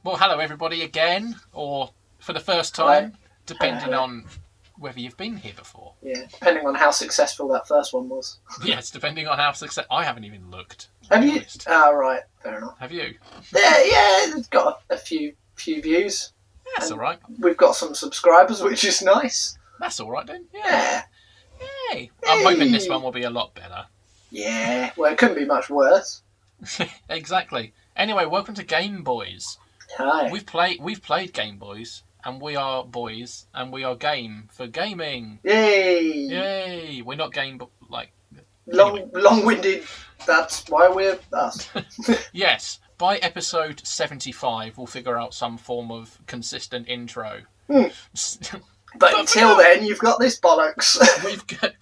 Well, hello everybody again, or for the first time, depending on whether you've been here before. Yeah, depending on how successful that first one was. Yes, depending on how successful. I haven't even looked. Have you? Right, fair enough. Have you? Yeah, it's got a few views. That's all right. We've got some subscribers, which is nice. That's all right then. Yeah. Hey. I'm hoping this one will be a lot better. Yeah, well, it couldn't be much worse. Exactly. Anyway, welcome to Game Boys. Hi. We've played Game Boys, and we are boys, and we are game for gaming. Yay! Yay! We're not game, but like long-winded. That's why we're us. Yes. By episode 75, we'll figure out some form of consistent intro. But until then, you've got this bollocks.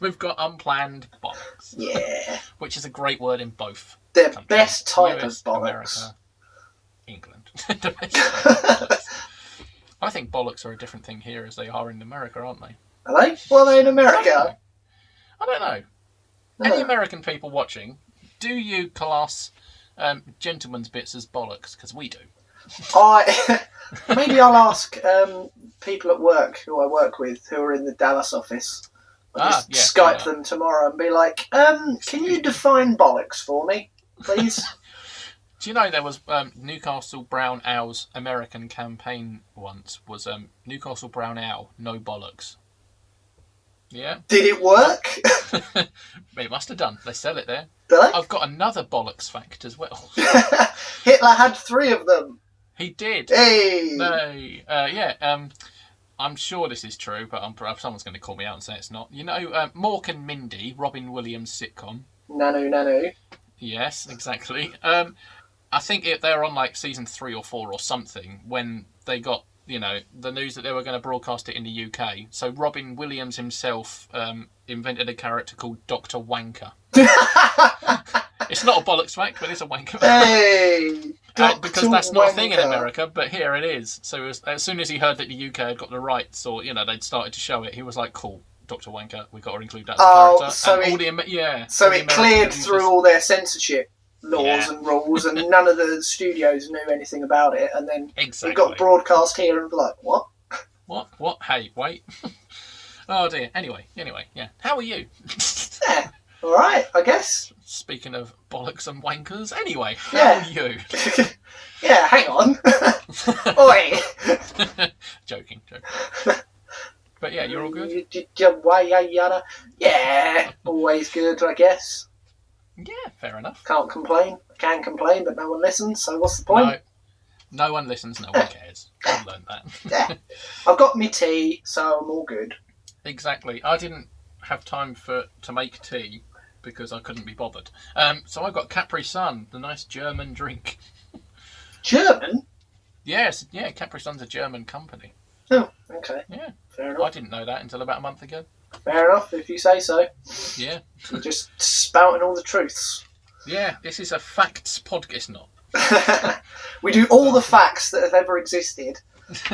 we've got unplanned bollocks. Yeah. Which is a great word in both. The countries. best type US, of bollocks. America, England. The best type of bollocks. I think bollocks are a different thing here as they are in America, aren't they? Are they? Well, they're in America. I don't know. Any American people watching, do you class gentlemen's bits as bollocks? Because we do. Maybe I'll ask people at work who I work with who are in the Dallas office. I'll just Skype them tomorrow and be like, can you define bollocks for me, please? Do you know there was Newcastle Brown Owl's American campaign once was Newcastle Brown Owl, no bollocks. Yeah. Did it work? It must have done. They sell it there. Do they? I've got another bollocks fact as well. Hitler had 3 of them. He did. Hey. No. I'm sure this is true, but someone's going to call me out and say it's not. You know, Mork and Mindy, Robin Williams sitcom. Nanu. Yes, exactly. I think they were on like season 3 or 4 or something when they got, the news that they were going to broadcast it in the UK. So Robin Williams himself invented a character called Dr. Wanker. It's not a bollocks fact, but it's a wanker. Hey, because that's not a thing in America, but here it is. So as soon as he heard that the UK had got the rights, or they'd started to show it, he was like, "Cool, Dr. Wanker, we've got to include that as a character." So it cleared through all their censorship laws and rules, and none of the studios knew anything about it. And then it got broadcast here, and like, what? What? Hey, wait. Oh dear. Anyway, yeah. How are you? Yeah. All right, I guess. Speaking of bollocks and wankers, anyway, how are you? Yeah, hang on. Oi. Joking. But yeah, you're all good? Yeah, always good, I guess. Yeah, fair enough. Can't complain. I can complain, but no one listens, so what's the point? No one listens, no one cares. I've learned that. Yeah. I've got me tea, so I'm all good. Exactly. I didn't have time to make tea because I couldn't be bothered. So I got Capri Sun, the nice German drink. German? Yes, yeah, Capri Sun's a German company. Oh, okay. Yeah. Fair enough. I didn't know that until about a month ago. Fair enough, if you say so. Yeah. You're just spouting all the truths. Yeah, this is a facts podcast, not. We do all the facts that have ever existed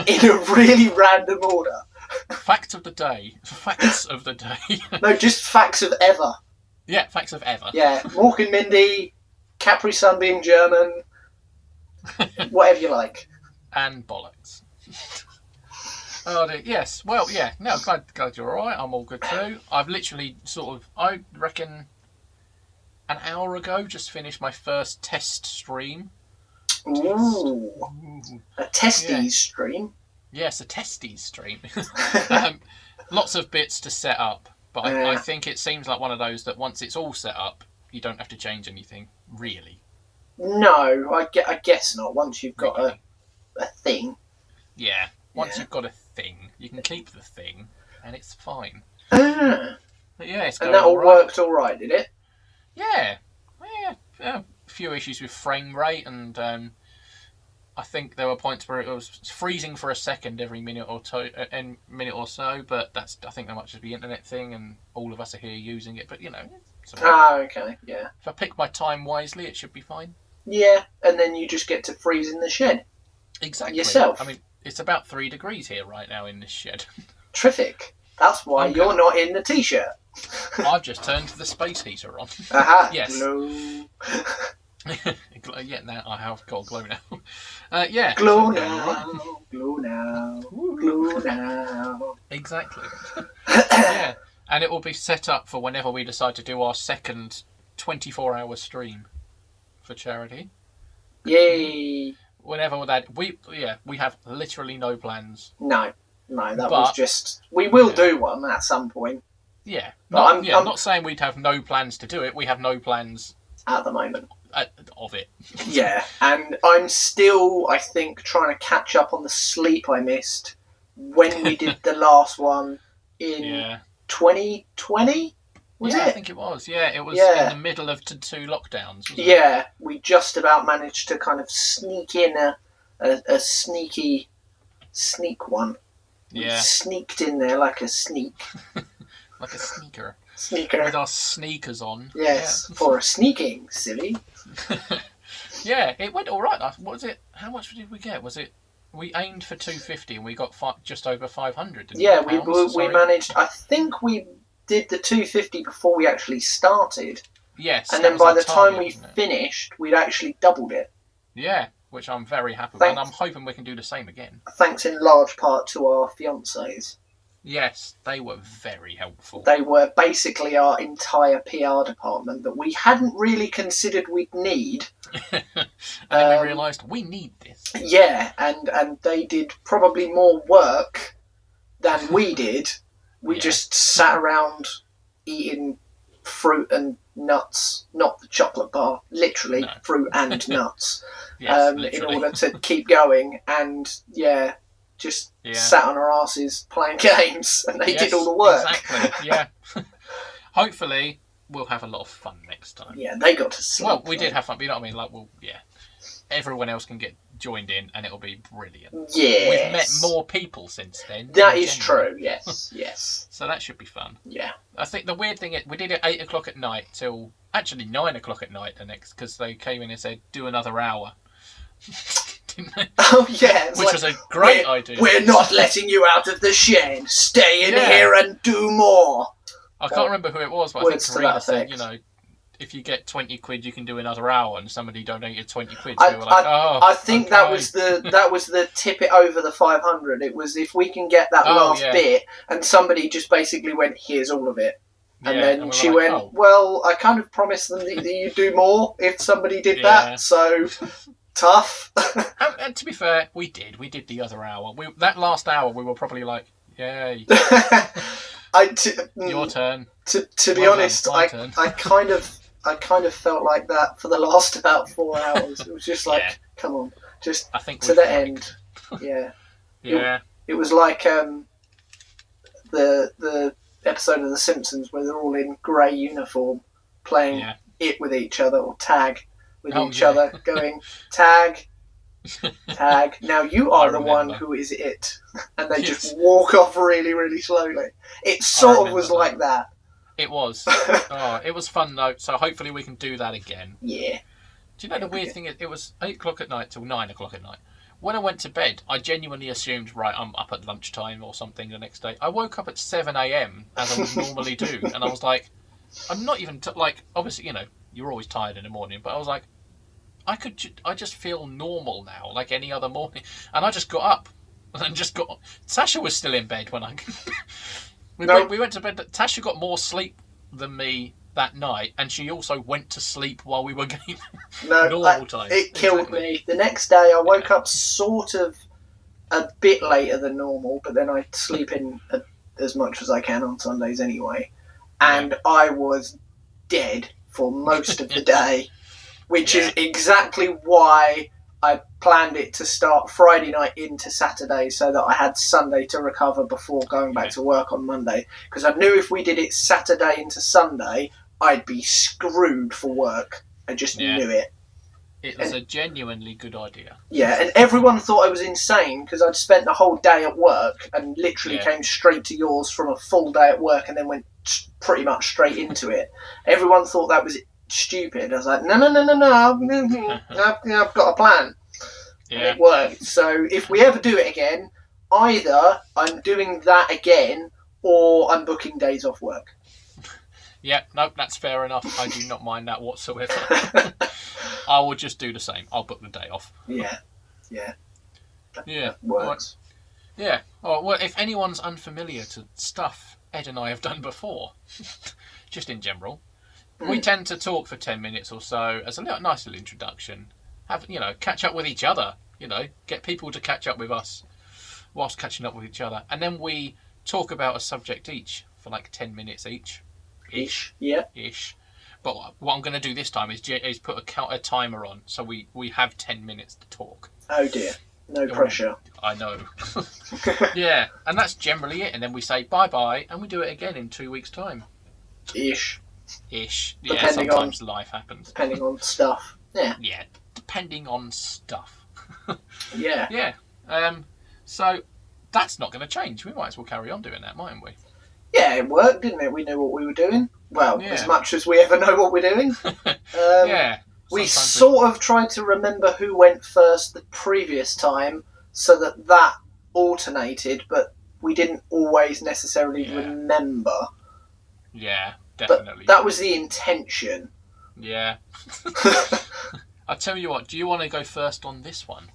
in a really random order. Facts of the day. Facts of the day. No, just facts of ever. Yeah, facts of ever. Yeah, Mork and Mindy, Capri Sun being German, whatever you like. And bollocks. Oh dear. Yes. Well, yeah. No, glad you're all right. I'm all good too. I've literally I reckon, an hour ago, just finished my first test stream. Ooh. A testes stream? Yes, a testes stream. Lots of bits to set up, but I think it seems like one of those that once it's all set up, you don't have to change anything, really. No, I guess not. Once you've got a thing. Yeah, once you've got a thing, you can keep the thing, and it's fine. Ah. But yeah, it's going. And that all worked all right, did it? Yeah. A few issues with frame rate, and I think there were points where it was freezing for a second every minute or so, but I think that might just be an internet thing, and all of us are here using it. But okay, yeah. If I pick my time wisely, it should be fine. Yeah, and then you just get to freeze in the shed. Exactly. Yourself. I mean, it's about 3 degrees here right now in this shed. Terrific. That's why you're not in the t-shirt. I've just turned the space heater on. Aha. Yes. Glow. Yeah, now I have got a glow now. Yeah. Glow okay, now, right. glow now, glow now. Exactly. Yeah. And it will be set up for whenever we decide to do our second 24-hour stream for charity. Yay! Whenever that we have literally no plans. No, that was just. We will do one at some point. Yeah. But I'm not saying we'd have no plans to do it. We have no plans at the moment of it. Yeah, and I'm still, I think, trying to catch up on the sleep I missed when we did the last one in 2020. Was it? I think it was. Yeah, it was in the middle of two lockdowns. Wasn't it? We just about managed to kind of sneak in a sneak one. We sneaked in there like a sneak. Like a sneaker. With our sneakers on. Yes, for sneaking, silly. Yeah, it went all right. What was it? How much did we get? Was it? We aimed for 250 and we got just over 500. We managed. I think we did the 250 before we actually started. Yes. And then by the time we finished, we'd actually doubled it. Yeah, which I'm very happy with. And I'm hoping we can do the same again. Thanks in large part to our fiancés. Yes, they were very helpful. They were basically our entire PR department that we hadn't really considered we'd need. And then we realised we need this. Yeah, and they did probably more work than we did. We just sat around eating fruit and nuts, not the chocolate bar, literally fruit and nuts, in order to keep going. And just sat on our asses playing games, and they did all the work. Exactly, yeah. Hopefully, we'll have a lot of fun next time. Yeah, they got to sleep. Well, we did have fun, but you know what I mean? Like, everyone else can get joined in, and it'll be brilliant. Yes. We've met more people since then. That is true, yes. So that should be fun. Yeah. I think the weird thing is, we did it 8 o'clock at night till, actually 9 o'clock at night the next, because they came in and said, do another hour. Oh yeah, which was a great idea. We're not letting you out of the shed. Stay in here and do more. I can't remember who it was, but I think Karina said, if you get 20 quid, you can do another hour, and somebody donated 20 quid. So we were like, I think that was the tip it over the 500. It was if we can get that last bit, and somebody just basically went, here's all of it. And then she went, well, I kind of promised them that you do more if somebody did that, so tough. And to be fair, we did the other hour. That last hour, we were probably like, yay. Your turn. To be honest, I kind of felt like that for the last about 4 hours. It was just like, come on, just to the end. Yeah. Yeah. It was like the episode of The Simpsons where they're all in grey uniform playing it with each other, or tag with each other, going, tag, tag. Now you are the one who is it. And they just walk off really, really slowly. It sort of was like that. It was. It was fun though, so hopefully we can do that again. Yeah. Do you know the weird thing is, it was 8 o'clock at night till 9 o'clock at night. When I went to bed, I genuinely assumed, right, I'm up at lunchtime or something the next day. I woke up at 7 a.m, as I would normally do, and I was like, I'm not even, obviously, you're always tired in the morning, but I was like, I just feel normal now, like any other morning. And I just got up, and Tasha was still in bed when we went to bed. Tasha got more sleep than me that night, and she also went to sleep while we were gaming. Normal time. It killed me. The next day I woke up sort of a bit later than normal, but then I sleep in as much as I can on Sundays anyway. And I was dead for most of the day, which is exactly why I planned it to start Friday night into Saturday, so that I had Sunday to recover before going back to work on Monday. Because I knew if we did it Saturday into Sunday, I'd be screwed for work. I just knew it. It was a genuinely good idea. Yeah, and everyone thought I was insane because I'd spent the whole day at work and literally came straight to yours from a full day at work and then went pretty much straight into it. Everyone thought that was stupid. I was like, no, I've got a plan. And it worked. So if we ever do it again, either I'm doing that again or I'm booking days off work. Yeah, no, that's fair enough. I do not mind that whatsoever. I will just do the same. I'll book the day off. Yeah. yeah. Yeah. That works. Yeah. Oh, well, if anyone's unfamiliar to stuff Ed and I have done before, just in general, we tend to talk for 10 minutes or so as a nice little introduction. Catch up with each other. Get people to catch up with us whilst catching up with each other, and then we talk about a subject each for like 10 minutes each. Ish. Yeah. Ish. But what I'm going to do this time is put a timer on, so we have 10 minutes to talk. Oh dear. No pressure. I know. Yeah, and that's generally it. And then we say bye-bye, and we do it again in 2 weeks' time. Ish. Yeah, sometimes life happens. Depending on stuff. Yeah. Yeah, depending on stuff. Yeah. Yeah. So that's not going to change. We might as well carry on doing that, mightn't we? Yeah, it worked, didn't it? We knew what we were doing. Well, Yeah. as much as we ever know what we're doing. Yeah. We sort of tried to remember who went first the previous time so that alternated, but we didn't always necessarily remember. Yeah, definitely. But that was the intention. Yeah. I'll tell you what, do you want to go first on this one?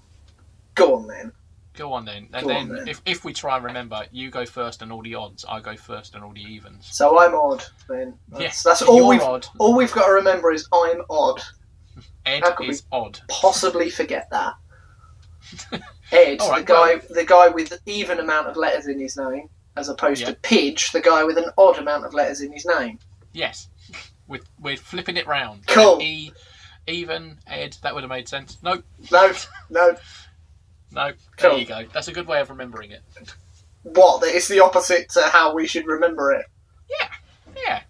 Go on then. Go on then. And then. If we try and remember, you go first and all the odds, I go first and all the evens. So I'm odd then. Yes, that's all odd. All we've got to remember is I'm odd. Ed is odd. Possibly forget that. Ed, right, the guy with the even amount of letters in his name, as opposed to Pidge, the guy with an odd amount of letters in his name. Yes. We're flipping it round. Cool. Even, Ed, that would have made sense. Nope. No. No. Cool. There you go. That's a good way of remembering it. What? That it's the opposite to how we should remember it? Yeah.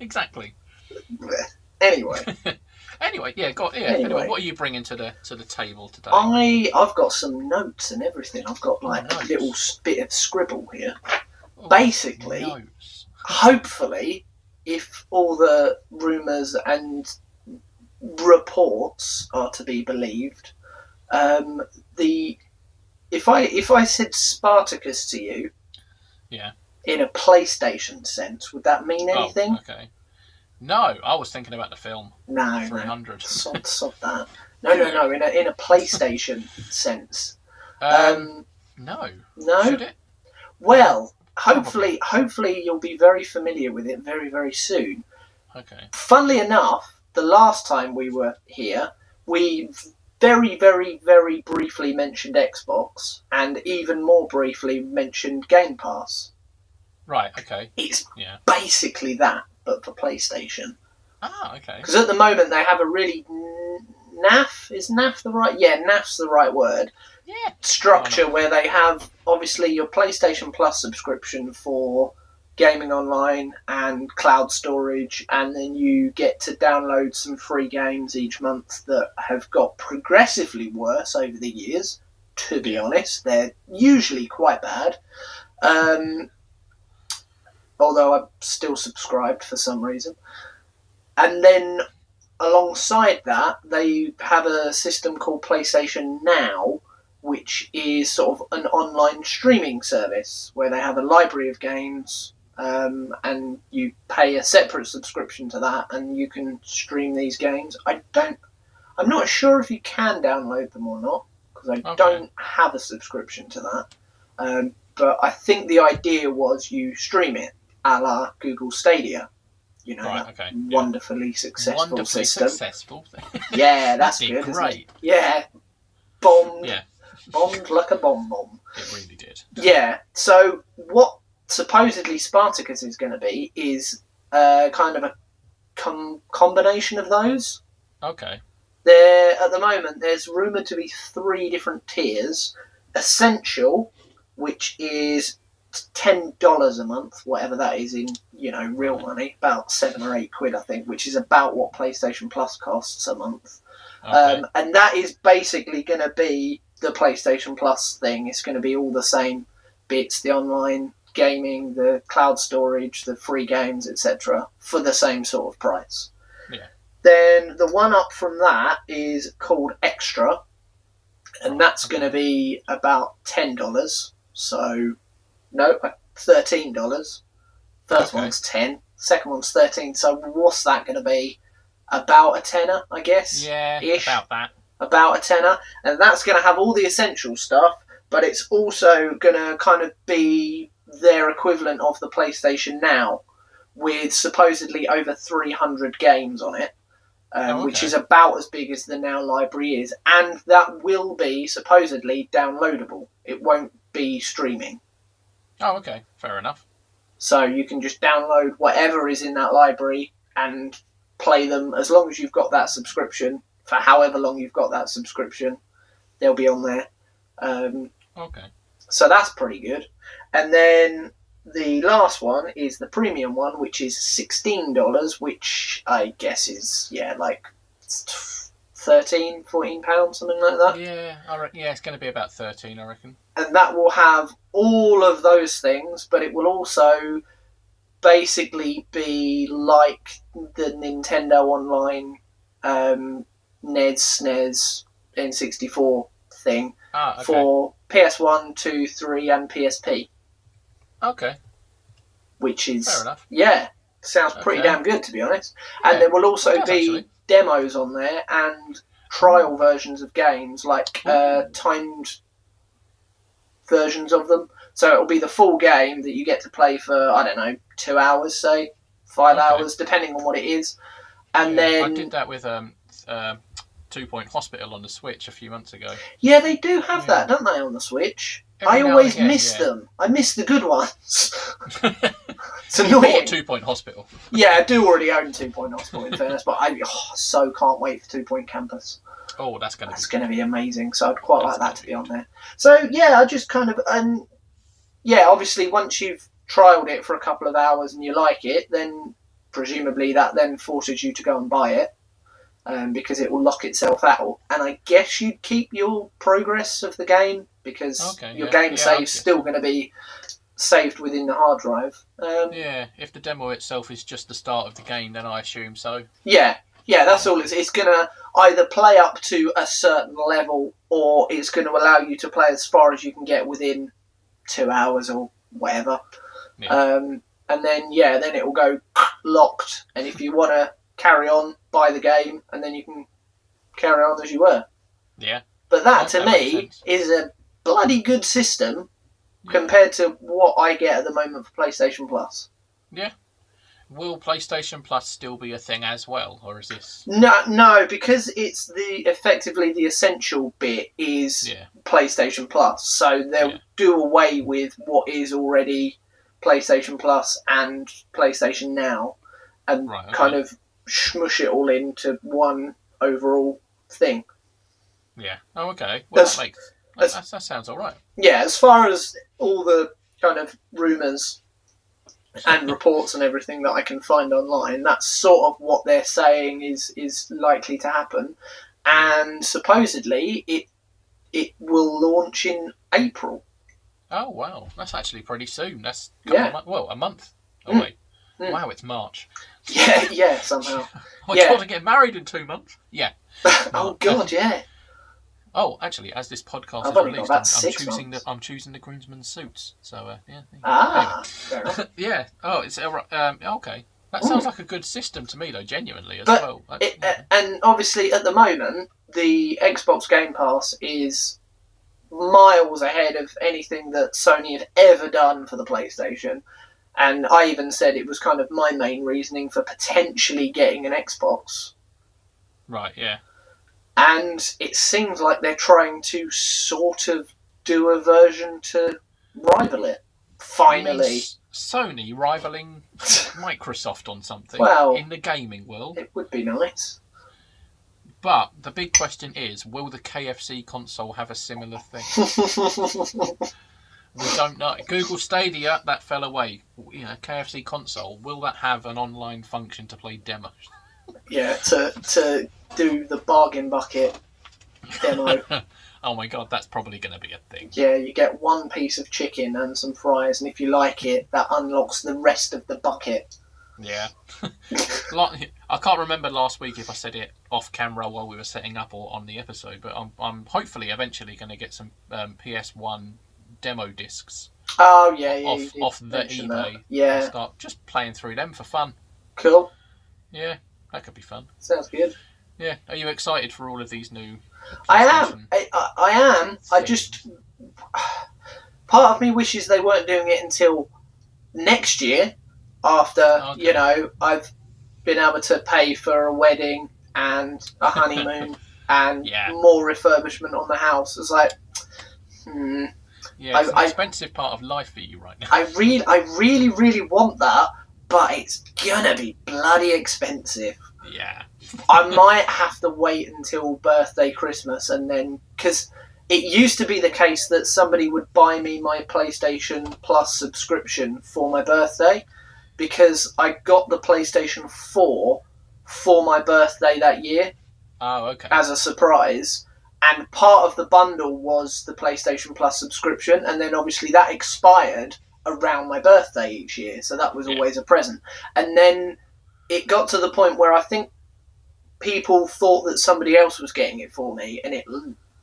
Exactly. Anyway. Anyway, what are you bringing to the table today? I've got some notes and everything. I've got like a little bit of scribble here. Basically, notes. Hopefully, if all the rumours and reports are to be believed, if I said Spartacus to you, in a PlayStation sense, would that mean anything? Oh, okay. No, I was thinking about the film. No, 300. Sod that. No. In a PlayStation sense. No. No. Should it? Well, hopefully you'll be very familiar with it very, very soon. Okay. Funnily enough, the last time we were here, we very, very, very briefly mentioned Xbox, and even more briefly mentioned Game Pass. Right. Okay. It's basically that, but for PlayStation. Ah, okay. Because at the moment they have a really naff. Is naff the right? Yeah, naff's the right word. Yeah. Structure where they have obviously your PlayStation Plus subscription for gaming online and cloud storage, and then you get to download some free games each month that have got progressively worse over the years. To be honest, they're usually quite bad. Although I'm still subscribed for some reason. And then alongside that, they have a system called PlayStation Now, which is sort of an online streaming service where they have a library of games, and you pay a separate subscription to that, and you can stream these games. I'm not sure if you can download them or not, because I don't have a subscription to that. But I think the idea was you stream it, a la Google Stadia. You know, wonderfully successful system. Yeah, that's good. Great. Yeah. Bombed. Yeah. Bombed like a bomb. It really did. Yeah. So what supposedly Spartacus is going to be is kind of a combination of those. Okay. At the moment, there's rumoured to be 3 different tiers. Essential, which is $10 a month, whatever that is in, real money, about £7 or £8, I think, which is about what PlayStation Plus costs a month. Okay. And that is basically going to be the PlayStation Plus thing. It's going to be all the same bits, the online gaming, the cloud storage, the free games, etc., for the same sort of price. Yeah. Then the one up from that is called Extra, and that's going to be about $10. So, no, $13. First one's 10, second one's 13. So what's that going to be? About a tenner, I guess. Yeah, ish. about that. about a tenner, and that's going to have all the essential stuff, but it's also going to kind of be their equivalent of the PlayStation Now, with supposedly over 300 games on it, which is about as big as the Now library is, and that will be supposedly downloadable. It won't be streaming. Oh, okay, fair enough. So you can just download whatever is in that library and play them as long as you've got that subscription. For however long you've got that subscription, they'll be on there. Okay. So that's pretty good. And then the last one is the premium one, which is $16, which I guess is, like £13, £14, something like that. Yeah, it's going to be about 13, I reckon. And that will have all of those things, but it will also basically be like the Nintendo Online NES, SNES, N64 thing for PS1, 2, 3 and PSP. Okay. Which is... Fair enough. Yeah, sounds pretty damn good, to be honest. Yeah, and there will also be demos on there and trial versions of games, like timed versions of them. So it'll be the full game that you get to play for, 2 hours, say, 5 hours, depending on what it is. And then... I did that with 2 Point Hospital on the Switch a few months ago. Yeah, they do have that, don't they, on the Switch? I always miss them. I miss the good ones. It's annoying. Or 2 Point Hospital. Yeah, I do already own 2 Point Hospital, in fairness, but I so can't wait for 2 Point Campus. Oh, that's going to be amazing. So I'd quite like that to be on there. So yeah, I just kind of obviously once you've trialed it for a couple of hours and you like it, then presumably that then forces you to go and buy it, because it will lock itself out. And I guess you'd keep your progress of the game because your game save's still going to be saved within the hard drive. If the demo itself is just the start of the game, then I assume so. Yeah, that's all. It's going to either play up to a certain level, or it's going to allow you to play as far as you can get within 2 hours or whatever. Yeah. And then it will go locked. And if you want to carry on, buy the game, and then you can carry on as you were. Yeah. But that to me is a bloody good system compared to what I get at the moment for PlayStation Plus. Yeah. Will PlayStation Plus still be a thing as well, or is this... No, because it's effectively the essential bit is PlayStation Plus. So they'll do away with what is already PlayStation Plus and PlayStation Now and kind of smush it all into one overall thing. Yeah. Oh, okay. Well, that sounds all right. Yeah, as far as all the kind of rumours and reports and everything that I can find online, that's sort of what they're saying is likely to happen. And supposedly it will launch in April. Oh, wow. That's actually pretty soon. That's a month away. Wow, it's March. Yeah, somehow. I got to get married in 2 months. Yeah. Oh, God, yeah. Oh, actually, as this podcast I've is released, I'm choosing the groomsmen's suits. So, anyway. Fair enough. Yeah. Oh, it's okay. That sounds like a good system to me, though. Genuinely, as well. And obviously, at the moment, the Xbox Game Pass is miles ahead of anything that Sony had ever done for the PlayStation. And I even said it was kind of my main reasoning for potentially getting an Xbox. Right. Yeah. And it seems like they're trying to sort of do a version to rival it. Finally. Sony rivaling Microsoft on something in the gaming world. It would be nice. But the big question is, will the KFC console have a similar thing? We don't know. Google Stadia, that fell away. KFC console, will that have an online function to play demos? Yeah, to do the bargain bucket demo. Oh my God, that's probably going to be a thing. Yeah, you get one piece of chicken and some fries, and if you like it, that unlocks the rest of the bucket. Yeah. I can't remember last week if I said it off camera while we were setting up or on the episode, but I'm hopefully eventually going to get some PS1 demo discs. Oh, yeah. Off the eBay. That. Yeah. And start just playing through them for fun. Cool. Yeah, that could be fun. Sounds good. Yeah. Are you excited for all of these new I am. PlayStation. I am. I just... Part of me wishes they weren't doing it until next year, after, you know, I've been able to pay for a wedding and a honeymoon and more refurbishment on the house. It's like, Yeah, it's an expensive part of life for you right now. I really want that, but it's gonna be bloody expensive. Yeah. I might have to wait until birthday, Christmas, and then... Because it used to be the case that somebody would buy me my PlayStation Plus subscription for my birthday, because I got the PlayStation 4 for my birthday that year. Oh, okay. As a surprise. And part of the bundle was the PlayStation Plus subscription, and then obviously that expired around my birthday each year, so that was always a present. And then it got to the point where I think people thought that somebody else was getting it for me, and it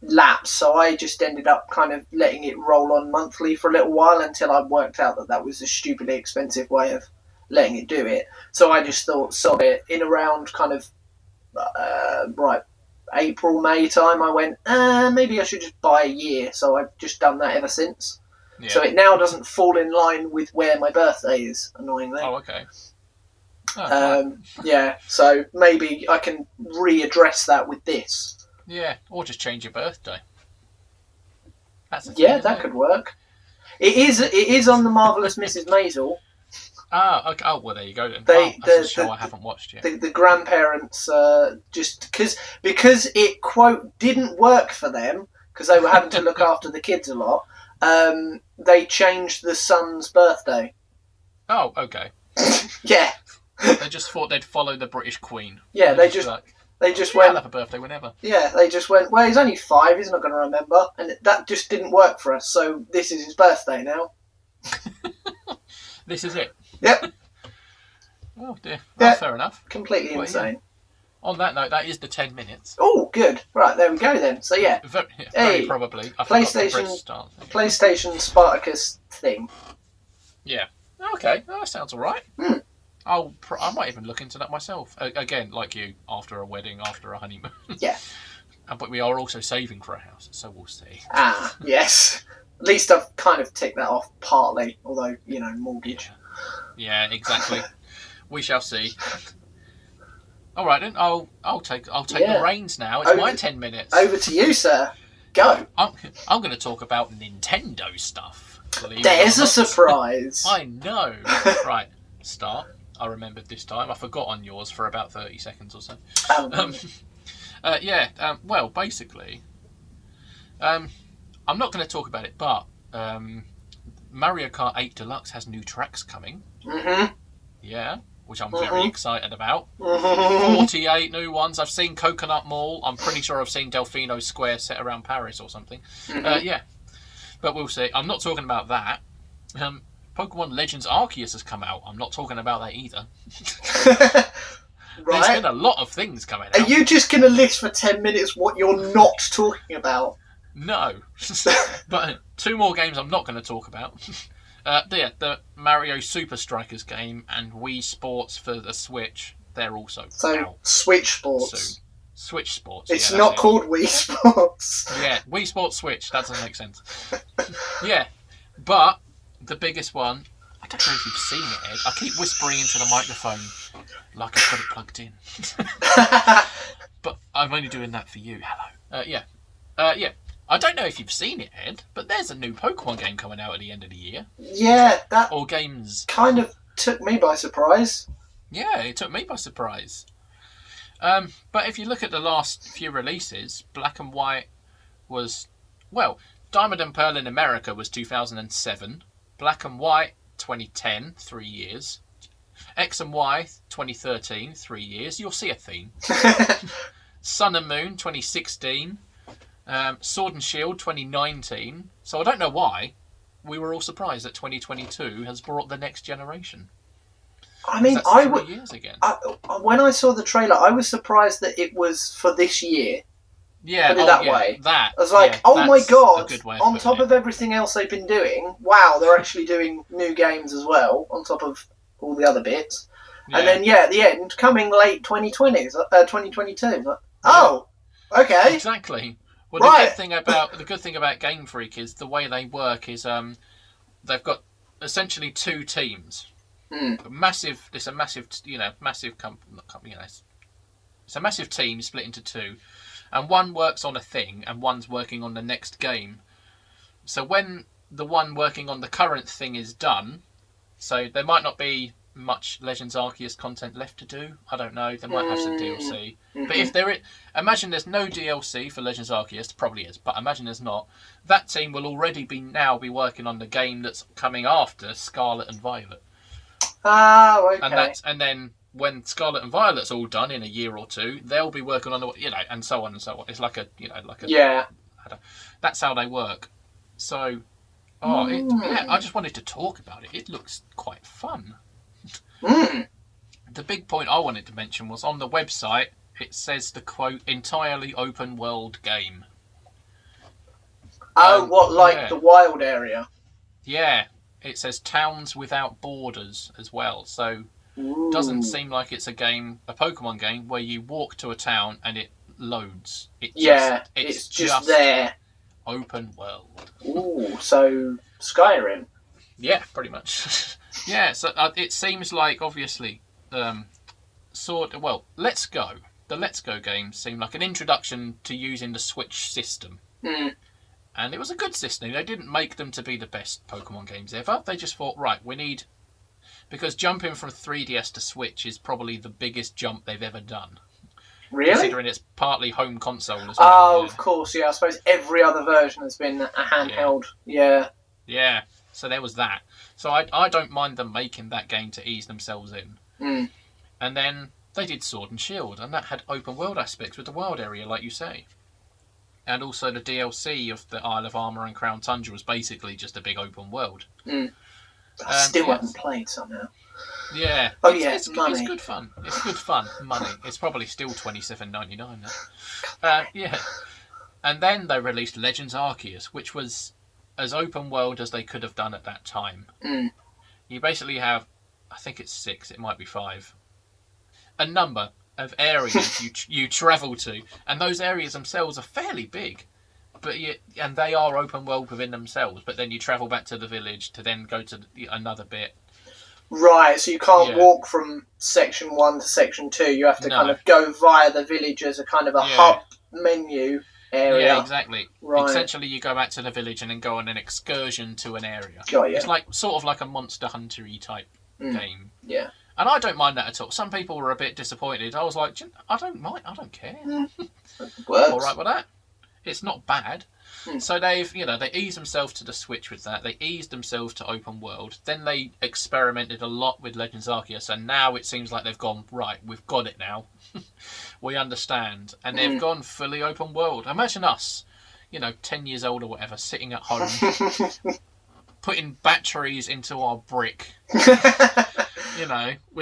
lapsed, so I just ended up kind of letting it roll on monthly for a little while until I worked out that that was a stupidly expensive way of letting it do it. So I just thought, sod it. In around kind of April, May time, I went, maybe I should just buy a year. So I've just done that ever since. Yeah. So it now doesn't fall in line with where my birthday is, annoyingly. Oh, okay. Yeah, so maybe I can readdress that with this. Yeah, or just change your birthday. That's a thing, yeah, that could work. It is on the Marvelous Mrs. Maisel. Ah, okay. Oh, well, there you go then. That's a show I haven't watched yet. The grandparents, just because it, quote, didn't work for them, because they were having to look after the kids a lot, they changed the son's birthday. Oh, okay. Yeah. They just thought they'd follow the British Queen. Yeah, they just went... I'll have a birthday whenever. Yeah, they just went, well, he's only 5, he's not going to remember. And that just didn't work for us, so this is his birthday now. This is it. Yep. Oh, dear. Well, fair enough. Completely insane. Yeah. On that note, that is the 10 minutes. Oh, good. Right, there we go then. So, yeah. Very probably. PlayStation Spartacus thing. Yeah. Okay. That sounds all right. I might even look into that myself. Again, like you, after a wedding, after a honeymoon. Yeah. But we are also saving for a house, so we'll see. Ah, yes. At least I've kind of ticked that off partly, although, mortgage. Yeah, exactly. We shall see. All right then, I'll take the reins now. It's my 10 minutes. Over to you, sir. Go. I'm going to talk about Nintendo stuff. There's a surprise. I know. Right, start. I remembered this time. I forgot on yours for about 30 seconds or so. Well, basically, I'm not going to talk about it, but Mario Kart 8 Deluxe has new tracks coming. Mm-hmm. Yeah, which I'm very excited about. 48 new ones. I've seen Coconut Mall. I'm pretty sure I've seen Delfino Square set around Paris or something. Yeah, but we'll see. I'm not talking about that. Pokemon Legends Arceus has come out. I'm not talking about that either. Right. There's been a lot of things coming out. Are you just going to list for 10 minutes what you're not talking about? No. But 2 more games I'm not going to talk about. The Mario Super Strikers game and Wii Sports for the Switch, they're also out. Switch Sports. Soon. Switch Sports. It's not called Wii Sports. Yeah, Wii Sports Switch. That doesn't make sense. Yeah, but the biggest one, I don't know if you've seen it, Ed. I keep whispering into the microphone like I've got it plugged in. But I'm only doing that for you. Hello. Yeah. I don't know if you've seen it, Ed, but there's a new Pokemon game coming out at the end of the year. Yeah, that or games kind of took me by surprise. Yeah, it took me by surprise. But if you look at the last few releases, Black and White was, well, Diamond and Pearl in America was 2007. Black and White, 2010, 3 years. X and Y, 2013, 3 years. You'll see a theme. Sun and Moon, 2016. Sword and Shield, 2019. So I don't know why we were all surprised that 2022 has brought the next generation. I mean, I would. Years again. When I saw the trailer, I was surprised that it was for this year. Yeah, put it that way. That I was like, oh my god! On top of everything else they've been doing, wow, they're actually doing new games as well. On top of all the other bits, and then at the end, coming late 2020s, 2022. Like, oh, Okay. Exactly. Well, Right. the good thing about Game Freak is the way they work is they've got essentially two teams. Massive. It's a massive, massive company. It's a massive team split into two, and one works on a thing, and one's working on the next game. So when the one working on the current thing is done, so there might not be much Legends Arceus content left to do. I don't know. They might have some DLC. But if there is, imagine there's no DLC for Legends Arceus. There probably is, but imagine there's not. That team will already be working on the game that's coming after Scarlet and Violet. Oh, okay. And then when Scarlet and Violet's all done in a year or two, they'll be working on the and so on and so on. It's like a Yeah. That's how they work. So, I just wanted to talk about it. It looks quite fun. The big point I wanted to mention was on the website. It says the quote entirely open world game. Oh, the wild area? Yeah, it says towns without borders as well. So, doesn't seem like it's a Pokemon game where you walk to a town and it loads. It's just there. Open world. Ooh, so Skyrim. Yeah, pretty much. Yeah, so it seems like obviously, Let's Go. The Let's Go games seem like an introduction to using the Switch system. And it was a good system. They didn't make them to be the best Pokemon games ever. They just thought, right, because jumping from 3DS to Switch is probably the biggest jump they've ever done. Really? Considering it's partly home console as well. Oh, of course, yeah. I suppose every other version has been a handheld. Yeah. Yeah, so there was that. So I don't mind them making that game to ease themselves in. And then they did Sword and Shield, and that had open world aspects with the wild area, like you say. And also the DLC of the Isle of Armor and Crown Tundra was basically just a big open world. I still haven't played somehow. Yeah. Oh, it's money. It's good fun. It's good fun. Money. It's probably still $27.99 now. Yeah. And then they released Legends Arceus, which was as open world as they could have done at that time. You basically have, I think it's 6, it might be 5, a number of areas you travel to, and those areas themselves are fairly big. And they are open world within themselves, but then you travel back to the village to then go to another bit. Right, so you can't walk from section 1 to section 2. You have to kind of go via the village as a kind of a hub menu area. Yeah, exactly. Right. Essentially, you go back to the village and then go on an excursion to an area. Got you. It's sort of like a Monster Hunter-y type game. Yeah. And I don't mind that at all. Some people were a bit disappointed. I was like, I don't mind. I don't care. Works. All right with that. It's not bad. So they eased themselves to the Switch with that. They eased themselves to open world. Then they experimented a lot with Legends Arceus, and now it seems like they've gone, right, we've got it now. We understand. And they've gone fully open world. Imagine us, 10 years old or whatever, sitting at home, putting batteries into our brick, with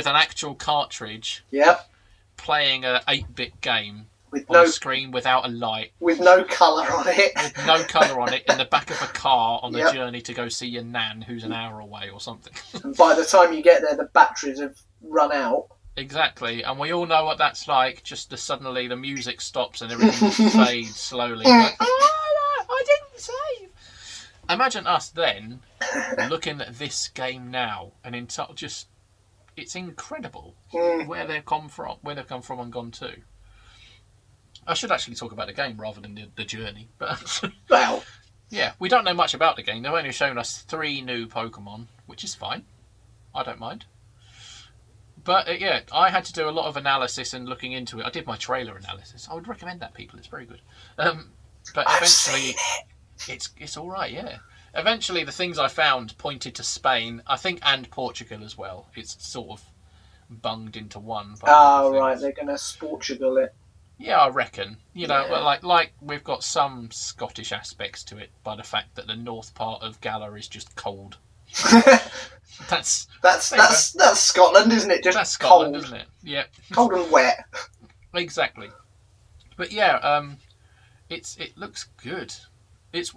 an actual cartridge. Yep. Playing a 8-bit game. With on a screen without a light. With no colour on it. With no colour on it, in the back of a car on the journey to go see your nan who's an hour away or something. And by the time you get there, the batteries have run out. Exactly, and we all know what that's like, just suddenly the music stops and everything fades slowly. Like, I didn't save! Imagine us then, looking at this game now, and it's incredible where they've come from and gone to. I should actually talk about the game rather than the journey. But well, yeah, we don't know much about the game. They've only shown us 3 new Pokemon, which is fine. I don't mind. But I had to do a lot of analysis and looking into it. I did my trailer analysis. I would recommend that, people. It's very good. But eventually, it's all right. Yeah. Eventually, the things I found pointed to Spain, I think, and Portugal as well. It's sort of bunged into one. Oh, right. They're going to Portugal it. Yeah, I reckon. Like we've got some Scottish aspects to it by the fact that the north part of Galar is just cold. That's Scotland, isn't it? Just that's Scotland, cold. Isn't it? Yeah. Cold and wet. Exactly. But yeah, it looks good.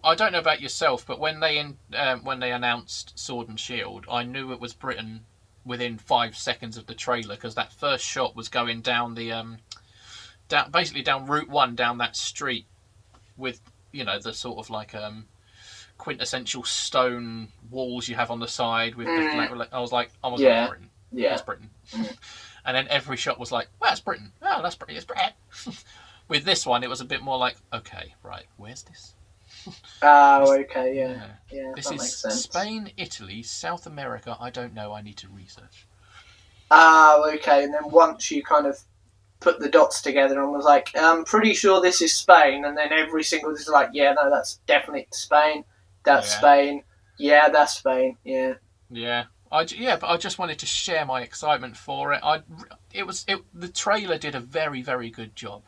I don't know about yourself, but when they announced Sword and Shield, I knew it was Britain within 5 seconds of the trailer because that first shot was going down the basically down Route 1, down that street with, the sort of like quintessential stone walls you have on the side with the flat. I was like, Yeah. Britain. Yeah. That's Britain. And then every shot was like, well, that's Britain. Oh, that's Britain. It's Britain. With this one, it was a bit more like, okay, right, where's this? Oh, okay, yeah. This that is makes sense. Spain, Italy, South America. I don't know. I need to research. Oh, okay. And then once you kind of put the dots together and was like, I'm pretty sure this is Spain, and then every single is like, yeah, no, that's definitely Spain. That's Spain. Yeah, that's Spain. Yeah. Yeah. But I just wanted to share my excitement for it. The trailer did a very, very good job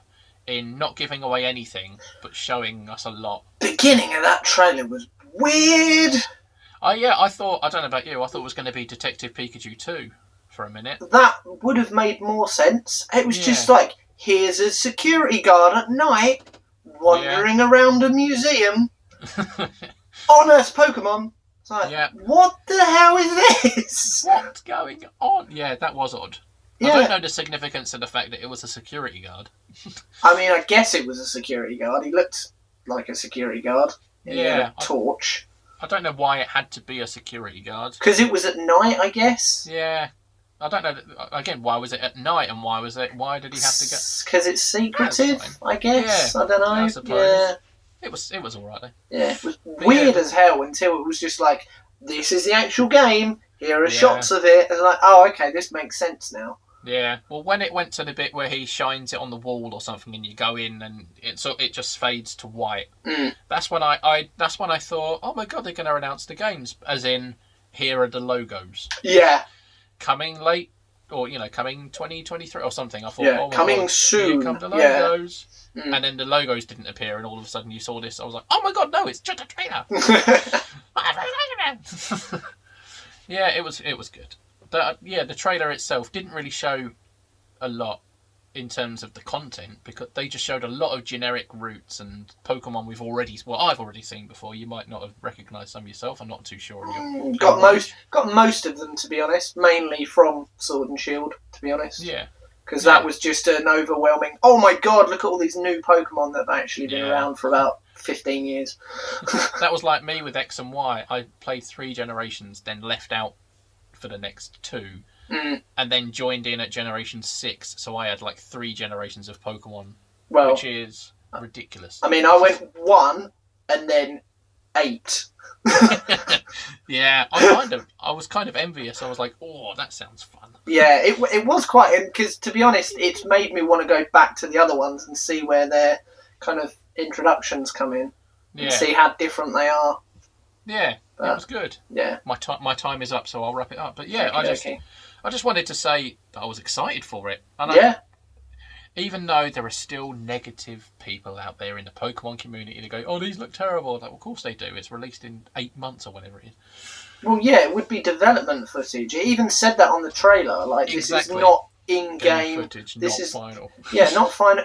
in not giving away anything, but showing us a lot. Beginning of that trailer was weird. I don't know about you, I thought it was going to be Detective Pikachu 2 for a minute. That would have made more sense. It was just like, here's a security guard at night, wandering around a museum. On Earth Pokemon. It's like, what the hell is this? What's going on? Yeah, that was odd. I don't know the significance of the fact that it was a security guard. I mean, I guess it was a security guard. He looked like a security guard. He had a torch. I don't know why it had to be a security guard. Because it was at night, I guess. Yeah. I don't know. Again, why was it at night and why did he have to go? Because it's secretive, I guess. I don't know. I suppose. It was alright though. Yeah, it was weird as hell until it was just like, this is the actual game. Here are shots of it. And like, oh, okay, this makes sense now. Yeah. Well, when it went to the bit where he shines it on the wall or something, and you go in and it just fades to white. That's when I thought, oh my god, they're going to announce the games, as in, here are the logos. Yeah. Coming late, or coming 2023 or something. I thought, oh my coming god, soon. Here come the logos. And then the logos didn't appear, and all of a sudden you saw this. I was like, oh my god, no, it's just a trailer. Yeah, it was good. The trailer itself didn't really show a lot in terms of the content, because they just showed a lot of generic routes and Pokemon I've already seen before. You might not have recognised some yourself. I'm not too sure. Got most of them, to be honest, mainly from Sword and Shield, to be honest. Yeah. Because that was just an overwhelming, oh my god, look at all these new Pokemon that have actually been around for about 15 years. That was like me with X and Y. I played 3 generations, then left out for the next 2, and then joined in at generation 6, so I had like 3 generations of Pokemon, which is ridiculous. I mean, I went 1 and then 8. Yeah, I was kind of envious. I was like, oh, that sounds fun. Yeah, it was quite, because to be honest, it's made me want to go back to the other ones and see where their kind of introductions come in, and see how different they are. Yeah, it was good. Yeah, my time is up, so I'll wrap it up. But yeah, I just wanted to say that I was excited for it. And even though there are still negative people out there in the Pokemon community that go, oh, these look terrible. Like, well, of course they do. It's released in 8 months or whatever it is. Well, yeah, it would be development footage. It even said that on the trailer. Like, this is not in-game footage. This not is final. Yeah, not final.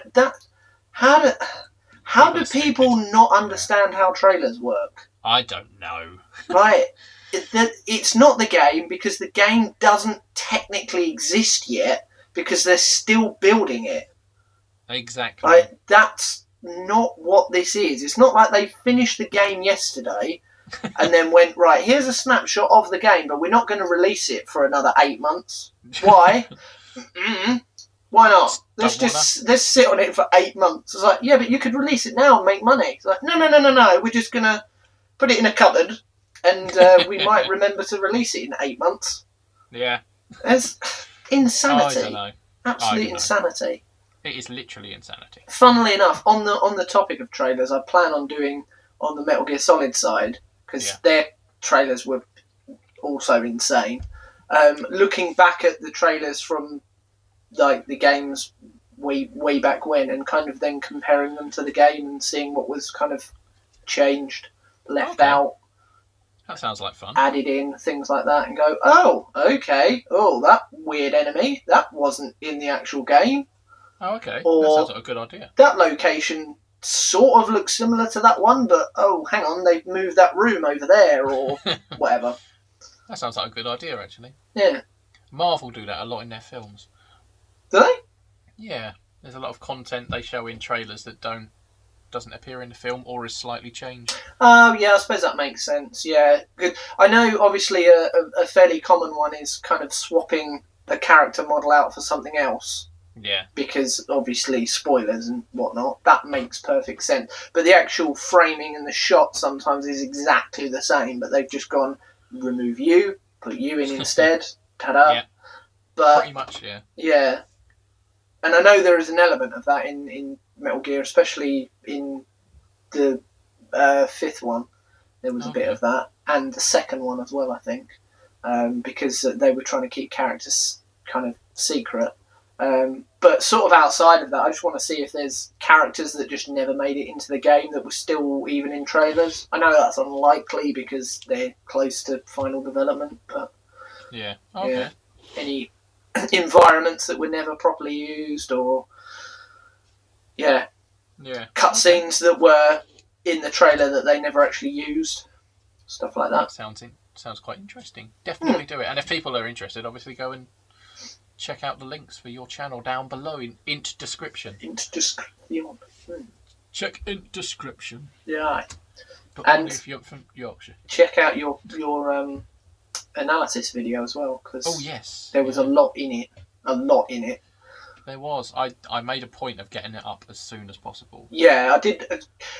How do people not understand how trailers work? I don't know. Right. It's not the game, because the game doesn't technically exist yet, because they're still building it. Exactly. Like, that's not what this is. It's not like they finished the game yesterday and then went, right, here's a snapshot of the game, but we're not going to release it for another 8 months. Why? Why not? Let's sit on it for 8 months. It's like, yeah, but you could release it now and make money. It's like, no. We're just going to put it in a cupboard, and we might remember to release it in 8 months. Yeah. It's insanity. I don't know. Absolute insanity. It is literally insanity. Funnily enough, on the topic of trailers, I plan on doing on the Metal Gear Solid side, because their trailers were also insane. Looking back at the trailers from like the games way back when, and kind of then comparing them to the game and seeing what was kind of changed, left out. That sounds like fun. Added in, things like that, and go, oh, okay, oh, that weird enemy, that wasn't in the actual game. Oh, okay. Or that sounds like a good idea. That location sort of looks similar to that one, but, oh, hang on, they've moved that room over there, or whatever. That sounds like a good idea, actually. Yeah. Marvel do that a lot in their films. Do they? Yeah. There's a lot of content they show in trailers that doesn't appear in the film or is slightly changed. Oh, yeah, I suppose that makes sense. Yeah, good. I know, obviously, a fairly common one is kind of swapping the character model out for something else. Yeah. Because, obviously, spoilers and whatnot. That makes perfect sense. But the actual framing and the shot sometimes is exactly the same, but they've just gone, remove you, put you in instead. Ta-da. Yeah. But, pretty much, yeah. Yeah. And I know there is an element of that in Metal Gear, especially in the fifth one. There was a bit of that, and the second one as well, I think, because they were trying to keep characters kind of secret. But sort of outside of that, I just want to see if there's characters that just never made it into the game that were still even in trailers. I know that's unlikely because they're close to final development, but yeah, okay. Yeah, any environments that were never properly used, or cutscenes that were in the trailer that they never actually used, stuff like that. Sounds quite interesting. Definitely do it. And if people are interested, obviously go and check out the links for your channel down below in description. Check in description. Yeah. But and only if you're from Yorkshire. Check out your analysis video as well, because there was a lot in it. There was. I made a point of getting it up as soon as possible. Yeah, I did.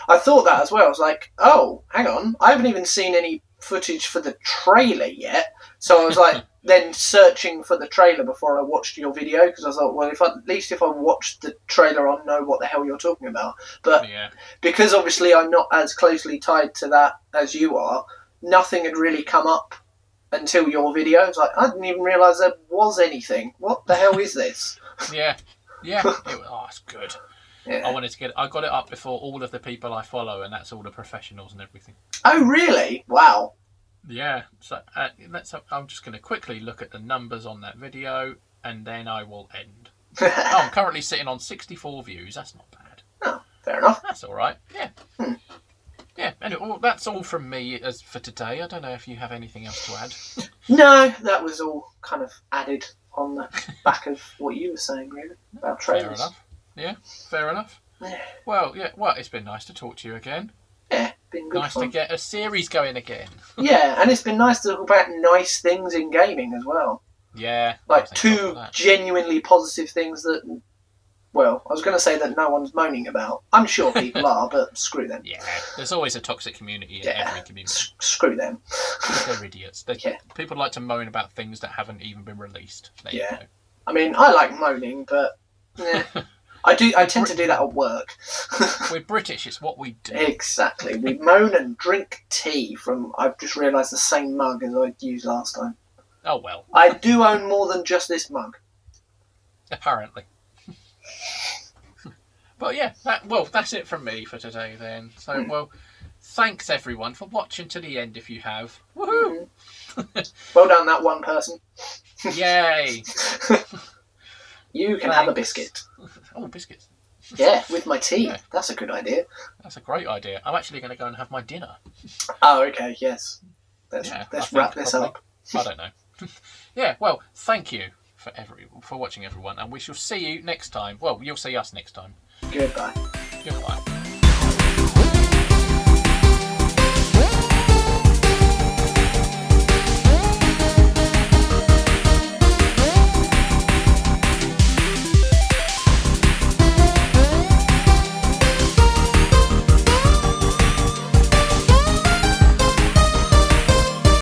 I thought that as well. I was like, oh, hang on, I haven't even seen any footage for the trailer yet. So I was like, then searching for the trailer before I watched your video, because I thought, well, at least if I watched the trailer, I'll know what the hell you're talking about. But because obviously I'm not as closely tied to that as you are, nothing had really come up until your video. It's like, I didn't even realise there was anything. What the hell is this? Yeah. It's good. Yeah. I got it up before all of the people I follow, and that's all the professionals and everything. Oh, really? Wow. Yeah. So I'm just going to quickly look at the numbers on that video, and then I will end. I'm currently sitting on 64 views. That's not bad. Oh, fair enough. That's all right. Yeah. Yeah, anyway, that's all from me for today. I don't know if you have anything else to add. No, that was all kind of added on the back of what you were saying, really, about trailers. Fair enough. Yeah, fair enough. Yeah. Well, it's been nice to talk to you again. Yeah, been good nice fun. to get a series going again. Yeah, and it's been nice to talk about nice things in gaming as well. Yeah. Like two genuinely positive things that... Well, I was going to say that no one's moaning about. I'm sure people are, but screw them. Yeah, there's always a toxic community in every community. Screw them. They're idiots. People like to moan about things that haven't even been released. There you go. I mean, I like moaning, but I tend to do that at work. We're British, it's what we do. Exactly. We moan and drink tea from, I've just realised, the same mug as I used last time. Oh, well. I do own more than just this mug. Apparently. But yeah, that's it from me for today then. So, thanks everyone for watching to the end if you have. Woohoo! Well done, that one person. Yay! You can have a biscuit. Oh, biscuits. Yeah, with my tea. Yeah. That's a good idea. That's a great idea. I'm actually going to go and have my dinner. Oh, okay, yes. Let's wrap this up. I don't know. Yeah, well, thank you for watching, everyone, and we shall see you next time. Well, you'll see us next time. Goodbye. Goodbye.